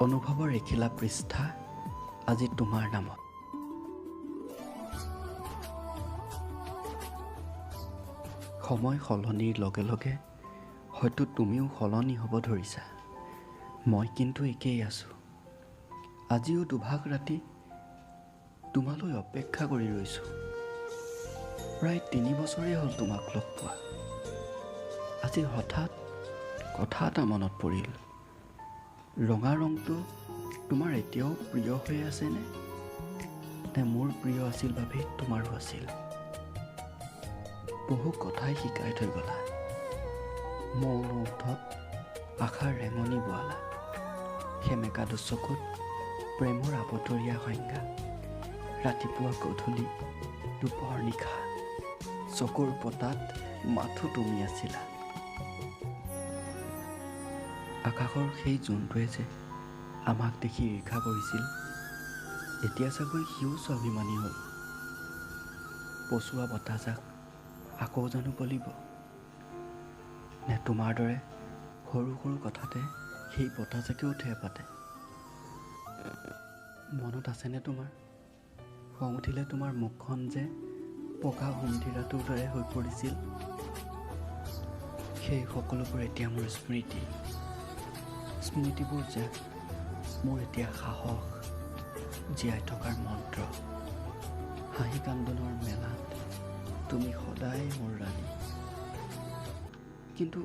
অনুভৱৰ এখিলা পৃষ্ঠা আজি তোমাৰ নামত। সময় সলনিৰ লগে লগে হয়তো তুমিও সলনি হ'ব ধৰিছা, মই কিন্তু একেই আছোঁ। আজিও দুভাগ ৰাতি তোমালৈ অপেক্ষা কৰি ৰৈছোঁ। প্ৰায় 3 বছৰেই হ'ল তোমাক লগ পোৱা। আজি হঠাৎ কথা এটা মনত পৰিল। ৰঙা ৰংটো তোমাৰ এতিয়াও প্ৰিয় হৈ আছেনে? নে মোৰ প্ৰিয় আছিল বাবেই তোমাৰো আছিল? বহু কথাই শিকাই থৈ গ'লা। মৌন ওঠত আশাৰ ৰেঙনি বোৱালা। সেমেকা দুচকুত প্ৰেমৰ আবতৰীয়া সংজ্ঞা। ৰাতিপুৱা গধূলি দুপৰ নিশা চকুৰ পতাত মাথো তুমি আছিলা। আকাশৰ সেই জোনটোৱে যে আমাক দেখি ঈৰ্ষা কৰিছিল, এতিয়া চাগৈ সিও স্বাভিমানী হ'ল। পচোৱা বতাহজাক আকৌ জানো বলিব? নে তোমাৰ দৰে সৰু সৰু কথাতে সেই বতাহজাকেও ঠেহ পাতে? মনত আছেনে তোমাৰ? খং উঠিলে তোমাৰ মুখখন যে পকা হোমথিৰাটোৰ দৰে হৈ পৰিছিল। সেই সকলোবোৰ এতিয়া মোৰ স্মৃতিবোৰ যে মোৰ এতিয়া সাহস, জীয়াই থকাৰ মন্ত্ৰ। হাঁহি কান্দোনৰ মেলাত তুমি সদায় মোৰ ৰাণী। কিন্তু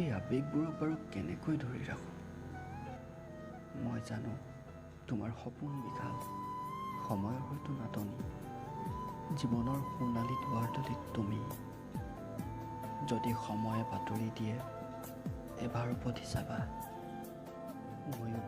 এই আৱেগবোৰক বাৰু কেনেকৈ ধৰি ৰাখোঁ? মই জানো তোমাৰ সপোন বিশাল, সময়ৰ হয়তো নাটনি। জীৱনৰ সোণালী দুৱাৰদলিত তুমি। যদি সময়ে বাতৰি দিয়ে, এবাৰ উভতি চাবা, ময়ো